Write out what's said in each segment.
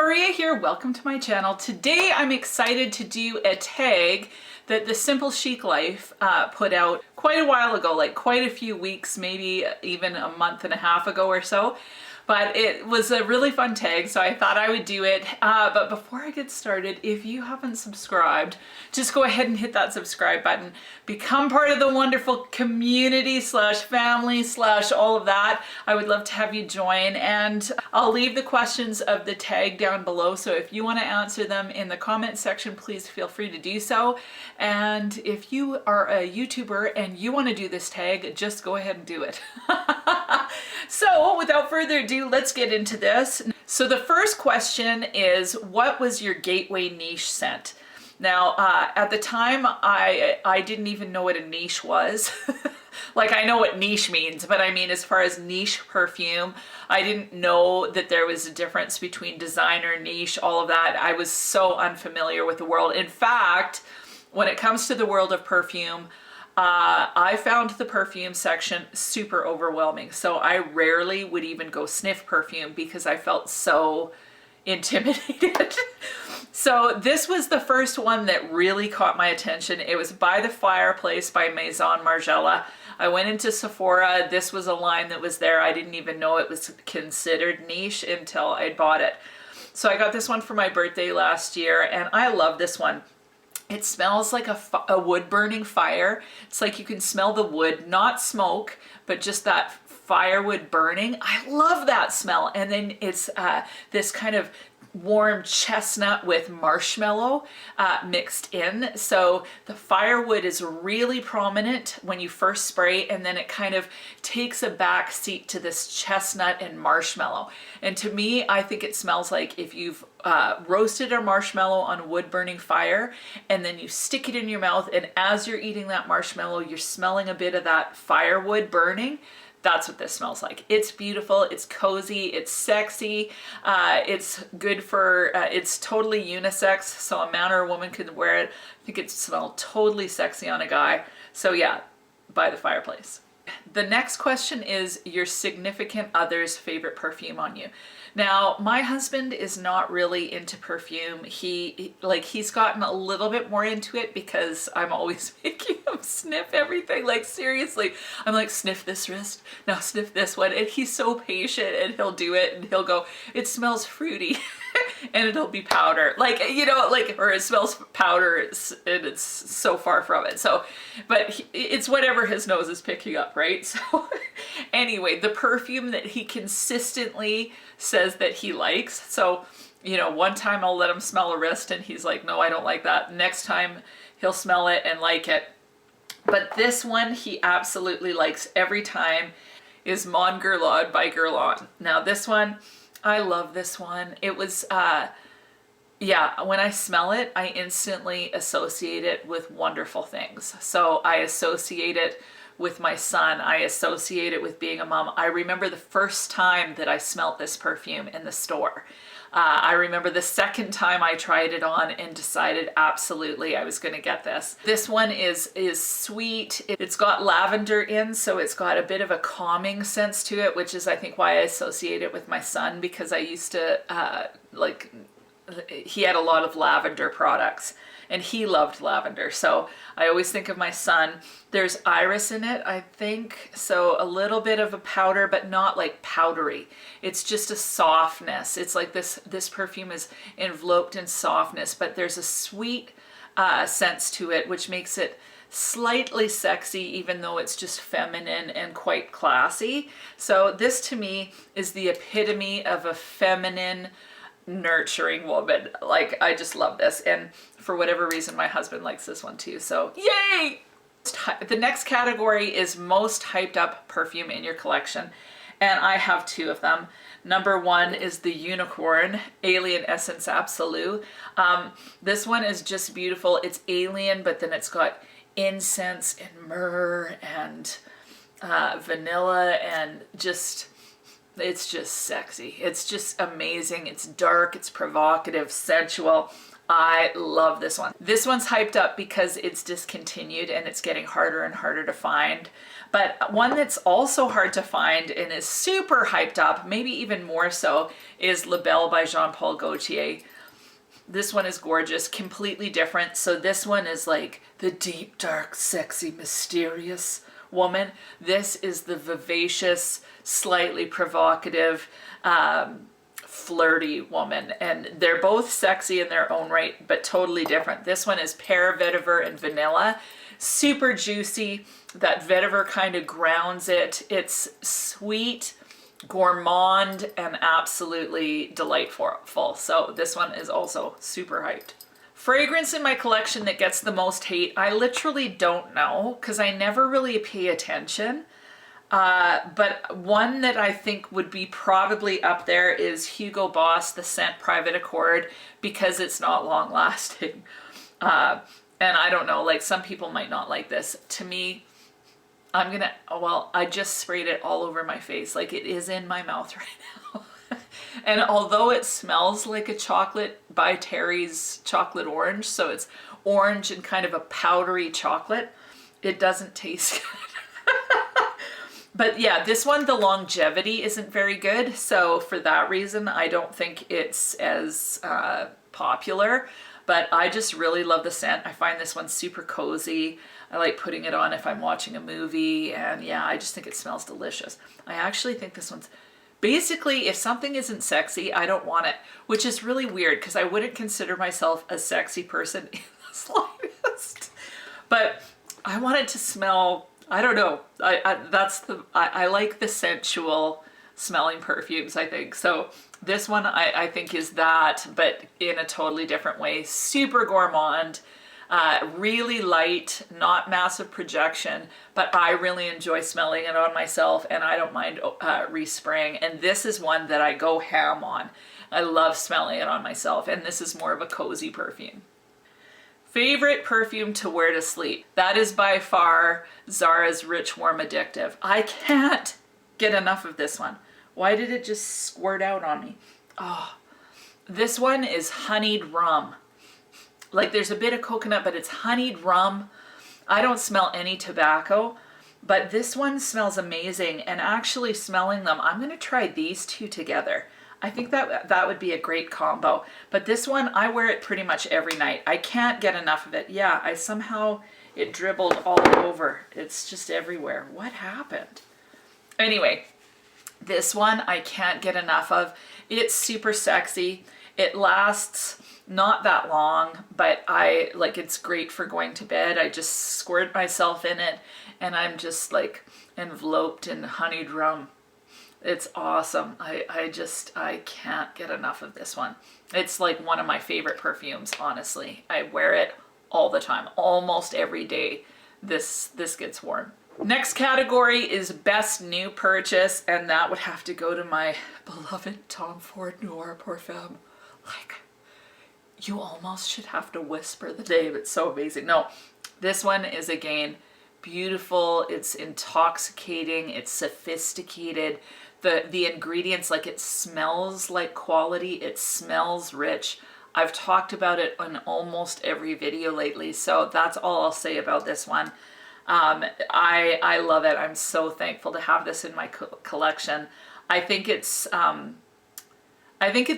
Maria here, welcome to my channel. Today I'm excited to do a tag that the Simple Chic Life put out quite a while ago, like quite a few weeks, maybe even a month and a half ago or so. But it was a really fun tag, so I thought I would do it. But before I get started, if you haven't subscribed, just go ahead and hit that subscribe button. Become part of the wonderful community slash family slash all of that. I would love to have you join, and I'll leave the questions of the tag down below. So if you want to answer them in the comment section, please feel free to do so. And if you are a YouTuber and you want to do this tag, just go ahead and do it. So without further ado, let's get into this. So the first question is, what was your gateway niche scent? Now, at the time, I didn't even know what a niche was. Like, I know what niche means, but I mean, as far as niche perfume, I didn't know that there was a difference between designer, niche, all of that. I was so unfamiliar with the world. In fact, when it comes to the world of perfume, I found the perfume section super overwhelming. So I rarely would even go sniff perfume because I felt so intimidated. So this was the first one that really caught my attention. It was by the Fireplace by Maison Margiela. I went into Sephora. This was a line that was there. I didn't even know it was considered niche until I bought it. So I got this one for my birthday last year, and I love this one. It smells like a wood burning fire. It's like you can smell the wood, not smoke, but just that firewood burning. I love that smell. And then it's this kind of warm chestnut with marshmallow mixed in. So the firewood is really prominent when you first spray, and then it kind of takes a back seat to this chestnut and marshmallow. And to me, I think it smells like if you've roasted a marshmallow on a wood burning fire, and then you stick it in your mouth, and as you're eating that marshmallow, you're smelling a bit of that firewood burning. That's what this smells like. It's beautiful, it's cozy, it's sexy, it's good for, it's totally unisex, so a man or a woman could wear it. I think it smells totally sexy on a guy. So yeah, by the Fireplace. The next question is your significant other's favorite perfume on you. Now, my husband is not really into perfume. He's gotten a little bit more into it because I'm always making him sniff everything. Like, seriously, I'm like, sniff this wrist, now sniff this one. And he's so patient, and he'll do it, and he'll go, it smells fruity. And it'll be powder, like, you know, like, or it smells powder, and it's so far from it. So, but it's whatever his nose is picking up, right? So anyway, the perfume that he consistently says that he likes. So, you know, one time I'll let him smell a wrist and he's like, no, I don't like that. Next time he'll smell it and like it. But this one he absolutely likes every time is Mon Guerlain by Guerlain. Now this one, I love this one. It was, yeah, when I smell it, I instantly associate it with wonderful things. So I associate it with my son. I associate it with being a mom. I remember the first time that I smelt this perfume in the store. I remember the second time I tried it on and decided absolutely I was going to get this. This one is sweet. It's got lavender in, so it's got a bit of a calming sense to it, which is I think why I associate it with my son, because I used to he had a lot of lavender products and he loved lavender. So I always think of my son. There's iris in it, I think. So a little bit of a powder, but not like powdery. It's just a softness. It's like this perfume is enveloped in softness, but there's a sweet sense to it, which makes it slightly sexy, even though it's just feminine and quite classy. So this to me is the epitome of a feminine, nurturing woman. Like, I just love this, and for whatever reason my husband likes this one too, so yay! The next category is most hyped up perfume in your collection, and I have two of them. Number one is the Unicorn Alien Essence Absolue. This one is just beautiful. It's alien, but then it's got incense and myrrh and vanilla, and just, it's just sexy. It's just amazing. It's dark, it's provocative, sensual. I love this one. This one's hyped up because it's discontinued and it's getting harder and harder to find. But one that's also hard to find and is super hyped up, maybe even more so, is La Belle by Jean Paul Gaultier. This one is gorgeous, completely different. So this one is like the deep, dark, sexy, mysterious woman. This is the vivacious, slightly provocative, flirty woman. And they're both sexy in their own right, but totally different. This one is pear, vetiver, and vanilla. Super juicy. That vetiver kind of grounds it. It's sweet, gourmand, and absolutely delightful. So this one is also super hyped. Fragrance in my collection that gets the most hate, I literally don't know because I never really pay attention. But one that I think would be probably up there is Hugo Boss, the scent Private Accord, because it's not long lasting. And I don't know, like some people might not like this. To me, I just sprayed it all over my face. Like it is in my mouth right now. And although it smells like a chocolate by Terry's chocolate orange, so it's orange and kind of a powdery chocolate, it doesn't taste good. But yeah, this one, the longevity isn't very good. So for that reason, I don't think it's as popular. But I just really love the scent. I find this one super cozy. I like putting it on if I'm watching a movie. And yeah, I just think it smells delicious. I actually think this one's basically, if something isn't sexy, I don't want it, which is really weird because I wouldn't consider myself a sexy person in the slightest. But I want it to smell, I don't know. I like the sensual smelling perfumes, I think. So this one I think is that, but in a totally different way. Super gourmand, really light, not massive projection, but I really enjoy smelling it on myself and I don't mind respraying. And this is one that I go ham on. I love smelling it on myself, and this is more of a cozy perfume. Favorite perfume to wear to sleep. That is by far Zara's Rich Warm Addictive. I can't get enough of this one. Why did it just squirt out on me? Oh, this one is honeyed rum. Like there's a bit of coconut, but it's honeyed rum. I don't smell any tobacco, but this one smells amazing. And actually smelling them, I'm gonna try these two together. I think that would be a great combo. But this one, I wear it pretty much every night. I can't get enough of it. Yeah, it dribbled all over. It's just everywhere. What happened? Anyway, this one I can't get enough of. It's super sexy. It lasts not that long, but it's great for going to bed. I just squirt myself in it and I'm just like enveloped in honeyed rum. It's awesome. I can't get enough of this one. It's like one of my favorite perfumes, honestly. I wear it all the time, almost every day. This gets worn. Next category is best new purchase, and that would have to go to my beloved Tom Ford Noir Parfum. Like, you almost should have to whisper the name. It's so amazing. No, this one is again beautiful. It's intoxicating. It's sophisticated. The ingredients, like it smells like quality. It smells rich. I've talked about it on almost every video lately, so that's all I'll say about this one. I love it. I'm so thankful to have this in my collection. I think it's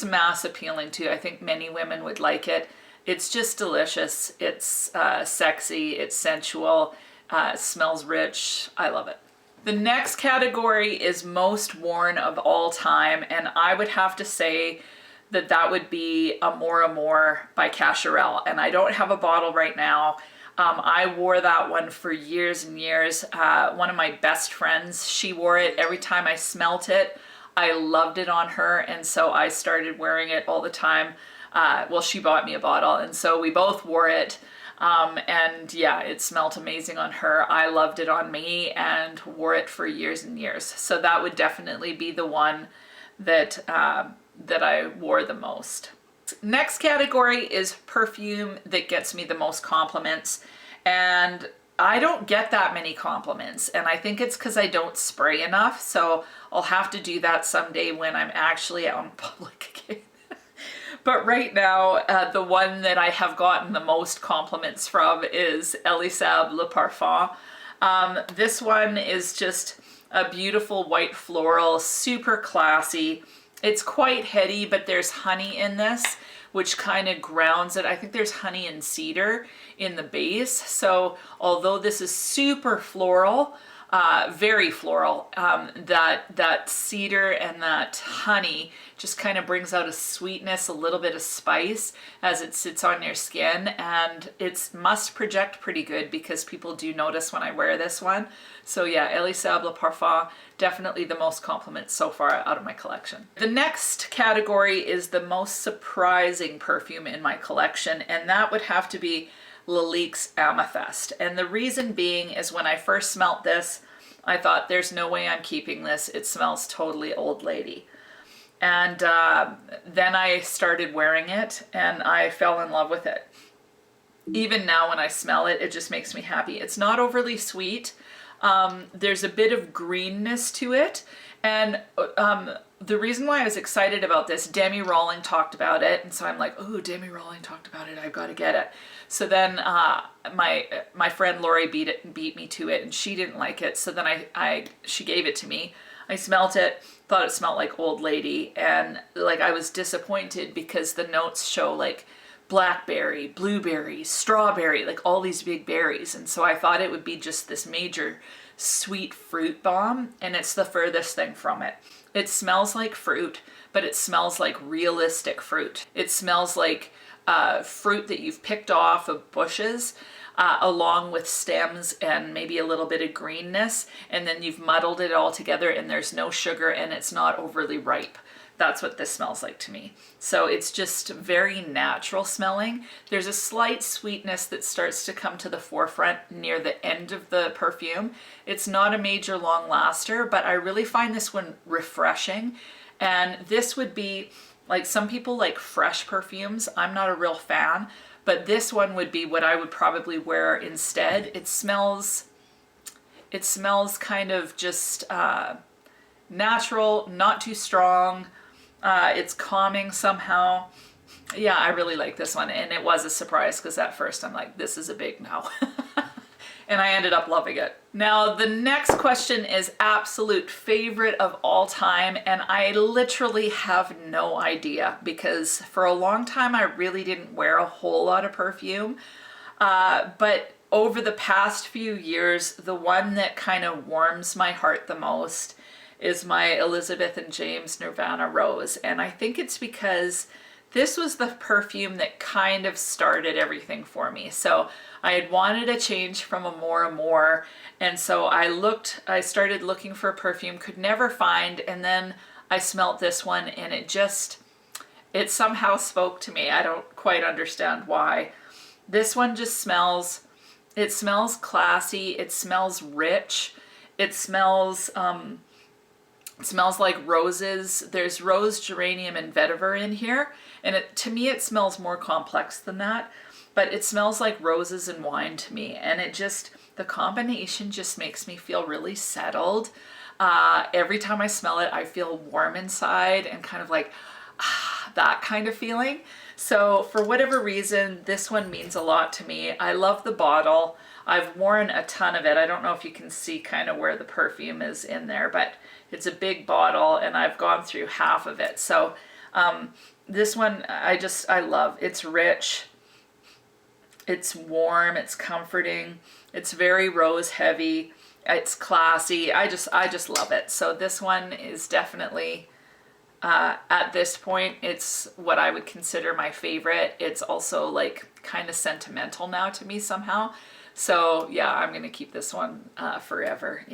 mass appealing too. I think many women would like it. It's just delicious. It's sexy. It's sensual. It smells rich. I love it. The next category is most worn of all time, and I would have to say that would be Amour Amour by Cacharel. And I don't have a bottle right now. I wore that one for years and years. One of my best friends, she wore it every time I smelt it. I loved it on her, and so I started wearing it all the time. Well, she bought me a bottle, and so we both wore it. And yeah, it smelled amazing on her. I loved it on me and wore it for years and years. So that would definitely be the one that I wore the most. Next category is perfume that gets me the most compliments, and I don't get that many compliments, and I think it's because I don't spray enough, so I'll have to do that someday when I'm actually out in public again. But right now, the one that I have gotten the most compliments from is Elie Saab Le Parfum. This one is just a beautiful white floral, super classy. It's quite heady, but there's honey in this, which kind of grounds it. I think there's honey and cedar in the base. So although this is super floral, very floral, that cedar and that honey just kind of brings out a sweetness, a little bit of spice as it sits on your skin, and it must project pretty good because people do notice when I wear this one. So yeah, Elie Saab Le Parfum, definitely the most compliments so far out of my collection. The next category is the most surprising perfume in my collection, and that would have to be Lalique's Amethyst. And the reason being is when I first smelt this, I thought there's no way I'm keeping this. It smells totally old lady. And then I started wearing it and I fell in love with it. Even now when I smell it, it just makes me happy. It's not overly sweet. There's a bit of greenness to it. And the reason why I was excited about this, Demi Rawling talked about it. And so I'm like, oh, Demi Rawling talked about it. I've got to get it. So then my friend Lori beat me to it, and she didn't like it. So then she gave it to me. I smelt it, thought it smelled like old lady, and like I was disappointed because the notes show like blackberry, blueberry, strawberry, like all these big berries. And so I thought it would be just this major sweet fruit bomb, and it's the furthest thing from it. It smells like fruit, but it smells like realistic fruit. It smells like fruit that you've picked off of bushes, along with stems and maybe a little bit of greenness, and then you've muddled it all together and there's no sugar and it's not overly ripe. That's what this smells like to me. So it's just very natural smelling. There's a slight sweetness that starts to come to the forefront near the end of the perfume. It's not a major long laster, but I really find this one refreshing. And this would be, like, some people like fresh perfumes. I'm not a real fan, but this one would be what I would probably wear instead. It smells kind of just natural, not too strong. It's calming somehow. Yeah, I really like this one, and it was a surprise because at first I'm like, this is a big no. And I ended up loving it. Now, the next question is absolute favorite of all time, and I literally have no idea because for a long time I really didn't wear a whole lot of perfume. But over the past few years, the one that kind of warms my heart the most is my Elizabeth and James Nirvana Rose. And I think it's because this was the perfume that kind of started everything for me. So I had wanted a change from Amore, and so I started looking for a perfume, could never find, and then I smelt this one and it somehow spoke to me. I don't quite understand why. This one just smells classy, it smells rich, it smells like roses. There's rose, geranium, and vetiver in here. And to me, it smells more complex than that. But it smells like roses and wine to me. And the combination just makes me feel really settled. Every time I smell it, I feel warm inside and kind of like that kind of feeling. So for whatever reason, this one means a lot to me. I love the bottle. I've worn a ton of it. I don't know if you can see kind of where the perfume is in there, but it's a big bottle and I've gone through half of it. So this one I love. It's rich, it's warm, it's comforting, it's very rose heavy, it's classy. I just love it. So this one is definitely at this point, it's what I would consider my favorite. It's also like kind of sentimental now to me somehow. So yeah, I'm gonna keep this one forever.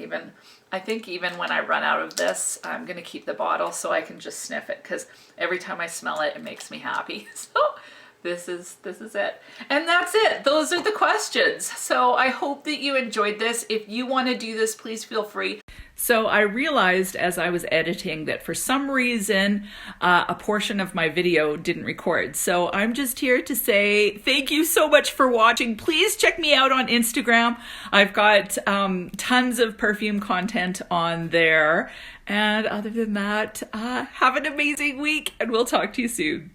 I think even when I run out of this, I'm gonna keep the bottle so I can just sniff it, because every time I smell it, it makes me happy. So this is it. And that's it. Those are the questions. So I hope that you enjoyed this. If you want to do this, please feel free. So I realized as I was editing that for some reason, a portion of my video didn't record. So I'm just here to say thank you so much for watching. Please check me out on Instagram. I've got tons of perfume content on there. And other than that, have an amazing week and we'll talk to you soon.